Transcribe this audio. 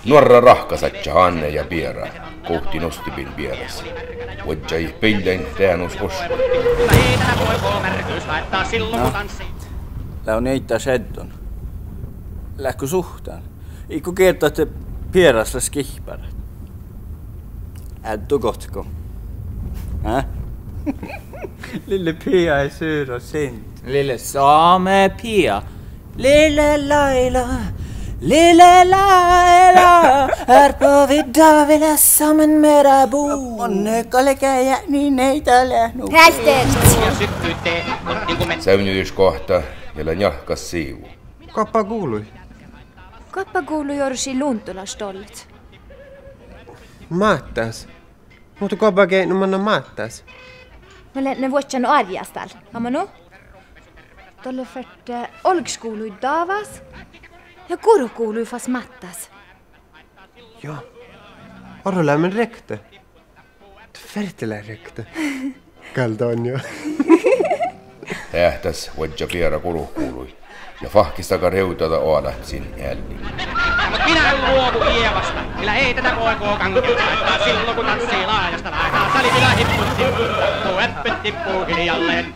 Nuorra rahkasatja Anne ja Piera kohti nostipin vieressä. Voitjai peilleen täänus osku. Lää on eittää seddon. Lähkö suhtaan? Ikku kertaa, että Pierassa skihpärät. Äddu kohtko? Lille Pia ei syyrä sent. Lille saame Pia. Lille Laila, här på vidda vilja sammen mera bo. Onnekalle käjä, niin ei täällä nu. Säynytyskohta, jolla jahkas siivu. Kappa kuului. Kappa kuului jorsi luntulastollet. Maattas. Mutta kappa keinu manna maattas. Mä ne vuotsan arjastal. Amanu? Tolle färte olks kuului davas. Ja kuru kuului fas mattas. Joo. Orrolämmen rekte. Färtelä rekte. Kalta on jo. Tähtäs voitja Piera kuului. Ja fahkistakaa reutada oalähtsin jälleen. Mut minä en luovu Ievasta, millä ei tätä KK kankeutta laittaa silloin kun tanssii laajasta laitaa. Sali minä hipput tippuu, äppet tippuu hiljalleen.